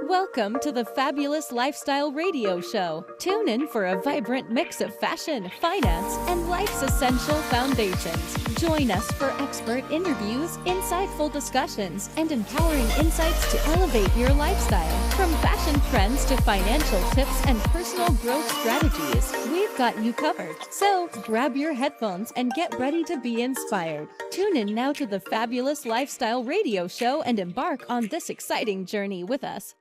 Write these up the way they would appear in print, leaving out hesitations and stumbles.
Welcome to the Fabulous Lifestyle Radio Show. Tune in for a vibrant mix of fashion, finance, and life's essential foundations. Join us for expert interviews, insightful discussions, and empowering insights to elevate your lifestyle. From fashion trends to financial tips and personal growth strategies, we've got you covered. So grab your headphones and get ready to be inspired. Tune in now to the Fabulous Lifestyle Radio Show and embark on this exciting journey with us.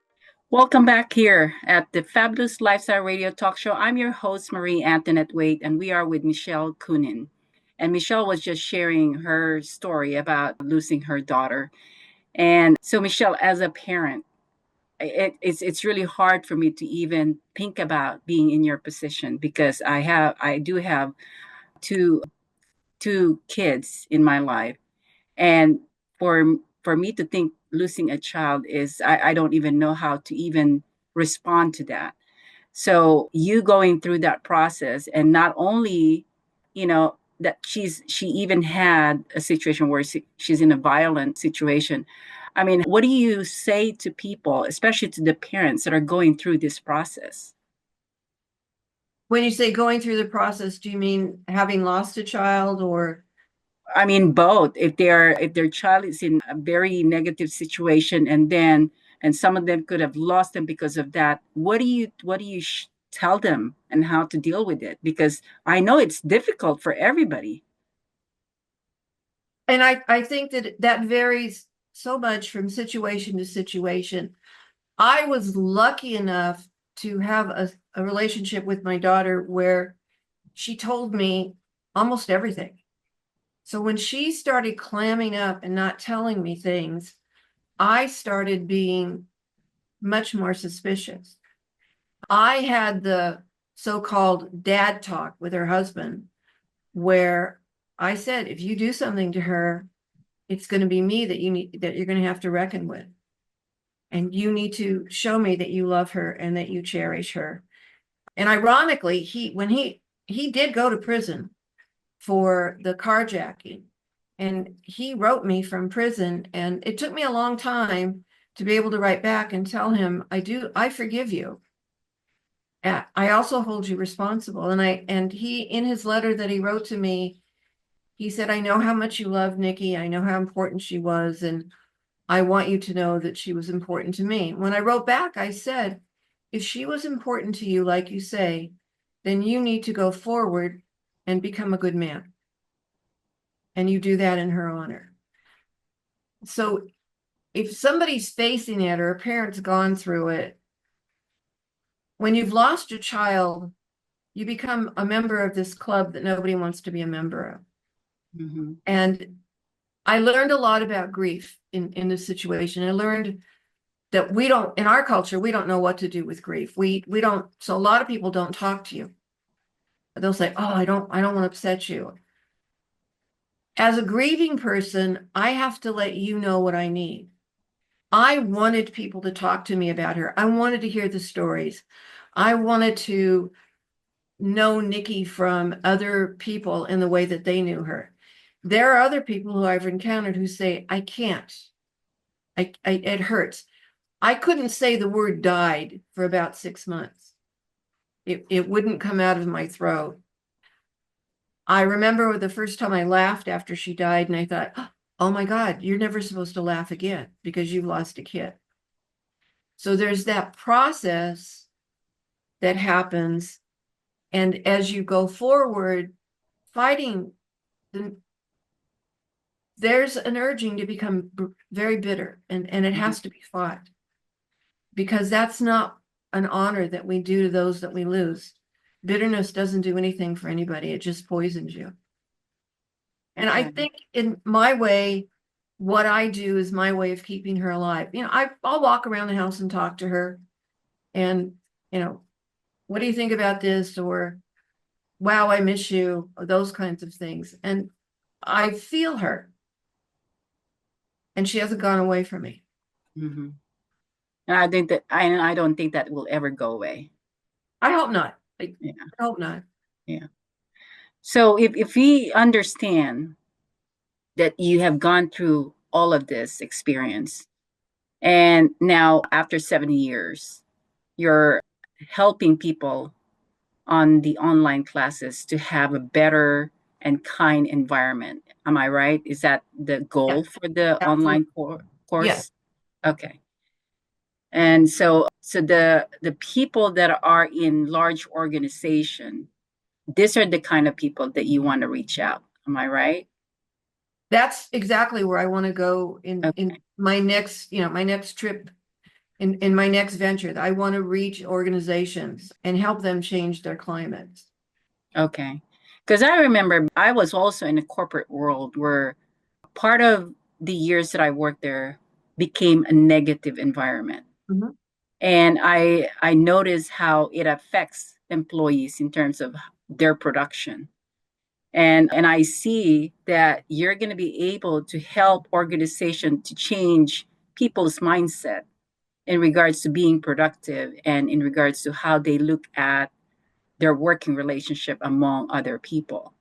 Welcome back here at the Fabulous Lifestyle Radio Talk Show. I'm your host, Antonette Waite, and we are with Michele Koonin. And Michele was just sharing her story about losing her daughter. And so, Michele, as a parent, it's really hard for me to even think about being in your position because I do have two kids in my life, and for me to think losing a child is I don't even know how to even respond to that. So you going through that process, and not only that she even had a situation where she's in a violent situation. I mean, what do you say to people, especially to the parents that are going through this process? When you say going through the process, do you mean having lost a child, or? I mean, both. If their child is in a very negative situation, and some of them could have lost them because of that, what do you tell them and how to deal with it? Because I know it's difficult for everybody. And I think that varies so much from situation to situation. I was lucky enough to have a relationship with my daughter where she told me almost everything. So when she started clamming up and not telling me things, I started being much more suspicious. I had the so-called dad talk with her husband, where I said, if you do something to her, it's going to be me that you're going to have to reckon with. And you need to show me that you love her and that you cherish her. And ironically, when he did go to prison for the carjacking, and he wrote me from prison, and it took me a long time to be able to write back and tell him, I forgive you. I also hold you responsible. And he, in his letter that he wrote to me, he said, I know how much you love Nikki. I know how important she was. And I want you to know that she was important to me. When I wrote back, I said, if she was important to you, like you say, then you need to go forward and become a good man. And you do that in her honor. So if somebody's facing it, or a parent's gone through it, when you've lost your child, you become a member of this club that nobody wants to be a member of. Mm-hmm. And I learned a lot about grief in this situation. I learned that in our culture, we don't know what to do with grief. We don't, so a lot of people don't talk to you. They'll say, oh, I don't want to upset you. As a grieving person, I have to let you know what I need. I wanted people to talk to me about her. I wanted to hear the stories. I wanted to know Nikki from other people in the way that they knew her. There are other people who I've encountered who say, I can't. It hurts. I couldn't say the word died for about 6 months. It wouldn't come out of my throat. I remember the first time I laughed after she died, and I thought, oh my God, you're never supposed to laugh again because you've lost a kid. So there's that process that happens. And as you go forward, fighting, there's an urging to become very bitter, and it has to be fought, because that's not an honor that we do to those that we lose. Bitterness doesn't do anything for anybody. It just poisons you. And I think in my way, what I do is my way of keeping her alive. I'll walk around the house and talk to her, and, what do you think about this? Or, wow, I miss you, or those kinds of things. And I feel her, and she hasn't gone away from me. Mm-hmm. And I think I don't think that will ever go away. I hope not. I hope not. Yeah. So if we understand that you have gone through all of this experience, And now, after 7 years, you're helping people on the online classes to have a better and kind environment. Am I right? Is that the Yeah, goal for the absolutely. online Yeah, course? Okay. And so the people that are in large organization, these are the kind of people that you want to reach out. Am I right? that's exactly where I want to go in Okay. my next, my next trip in my next venture. I want to reach organizations and help them change their climates. Okay. Because I remember I was also in a corporate world where part of the years that I worked there became a negative environment. Mhm. And I noticed how it affects employees in terms of their production. And I see that you're going to be able to help organization to change people's mindset in regards to being productive and in regards to how they look at their working relationship among other people.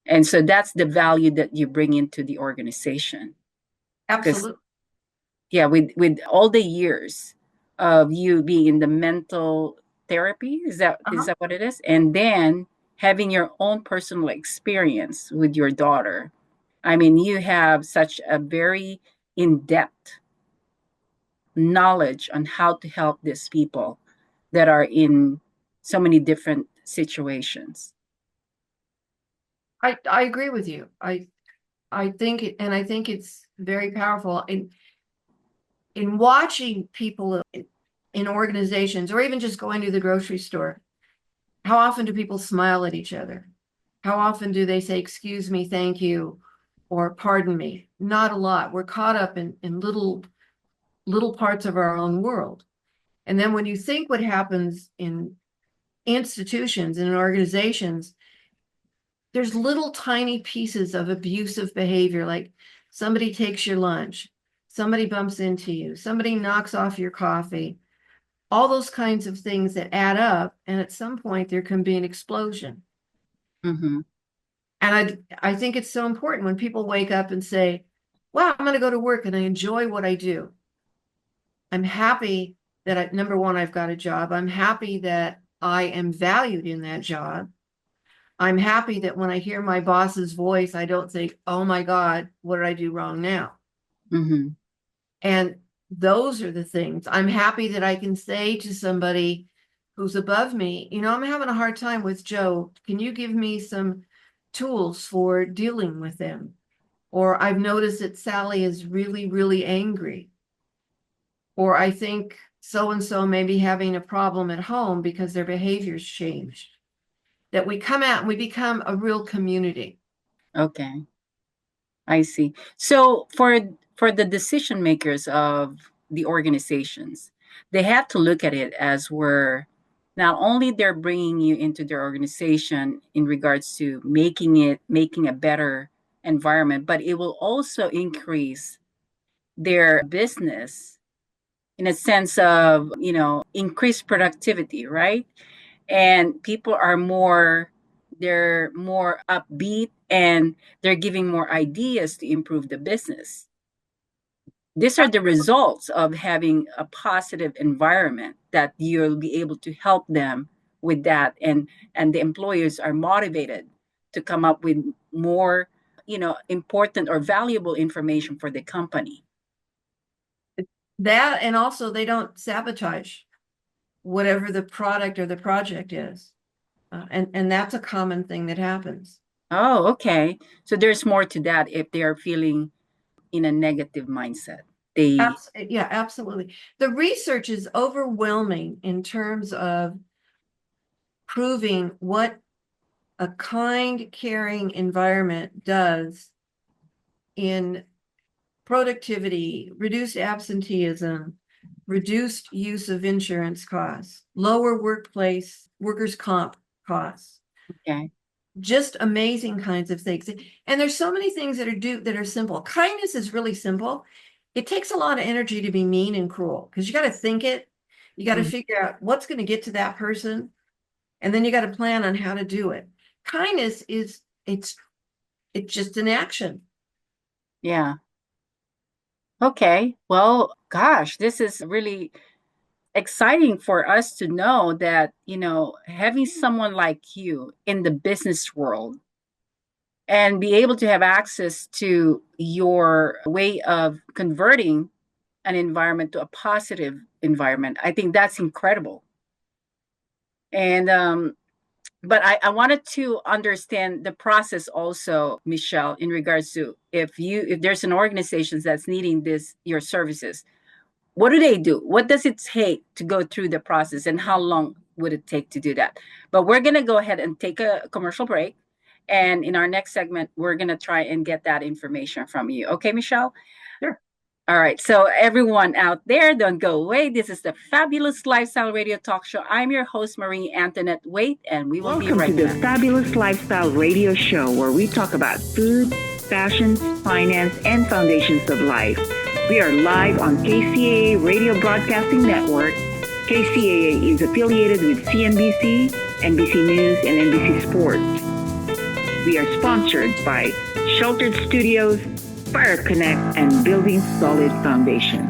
And so that's the value that you bring into the organization. Because Absolutely. yeah, with all the years of you being in the mental therapy, is Uh-huh. that what it is? And then having your own personal experience with your daughter. I mean, you have such a very in-depth knowledge on how to help these people that are in so many different situations. I agree with you. I think and I think it's very powerful in watching people in organizations or even just going to the grocery store. How often do people smile at each other? How often do they say, excuse me, thank you, or pardon me? Not a lot. We're caught up in little parts of our own world. And then when you think what happens in institutions and in organizations, there's little tiny pieces of abusive behavior, like somebody takes your lunch, somebody bumps into you, somebody knocks off your coffee, all those kinds of things that add up. And at some point, there can be an explosion. Mm-hmm. And I think it's so important when people wake up and say, wow, I'm going to go to work and I enjoy what I do. I'm happy that number one, I've got a job. I'm happy that I am valued in that job. I'm happy that when I hear my boss's voice, I don't think, oh my God, what did I do wrong now? Mm-hmm. And those are the things I'm happy that I can say to somebody who's above me, I'm having a hard time with Joe. Can you give me some tools for dealing with them? Or I've noticed that Sally is really, really angry. Or I think so and so may be having a problem at home because their behavior's changed. That we come out and we become a real community. Okay. I see. So for the decision makers of the organizations, they have to look at it as where not only they're bringing you into their organization in regards to making a better environment, but it will also increase their business in a sense of, increased productivity, right? And people are they're more upbeat and they're giving more ideas to improve the business. These are the results of having a positive environment that you'll be able to help them with that, and the employers are motivated to come up with more, important or valuable information for the company. That and also they don't sabotage whatever the product or the project is. And that's a common thing that happens. Oh, okay. So there's more to that if they are feeling in a negative mindset. They Yeah, absolutely. The research is overwhelming in terms of proving what a kind, caring environment does in productivity, reduced absenteeism, reduced use of insurance costs, lower workers' comp costs. okay. Just amazing kinds of things. And there's so many things that are simple. Kindness is really simple. It takes a lot of energy to be mean and cruel because you got to think it. You got to Mhm. figure out what's going to get to that person, and then you got to plan on how to do it. Kindness it's just an action. Yeah. Okay. Well, gosh, this is really exciting for us to know that, having someone like you in the business world and be able to have access to your way of converting an environment to a positive environment. I think that's incredible. And but I wanted to understand the process also, Michelle, in regards to if there's an organization that's needing your services, what do they do? What does it take to go through the process, and how long would it take to do that? But we're going to go ahead and take a commercial break. And in our next segment, we're going to try and get that information from you. Okay, Michelle? Sure. All right. So, everyone out there, don't go away. This is the Fabulous Lifestyle Radio Talk Show. I'm your host, Marie Antonette Waite, and we will be right Welcome to back. the Fabulous Lifestyle Radio Show, where we talk about food, fashion, finance, and foundations of life. We are live on KCAA Radio Broadcasting Network. KCAA is affiliated with CNBC, NBC News, and NBC Sports. We are sponsored by Sheltered Studios, Fire Connect, and Building Solid Foundation.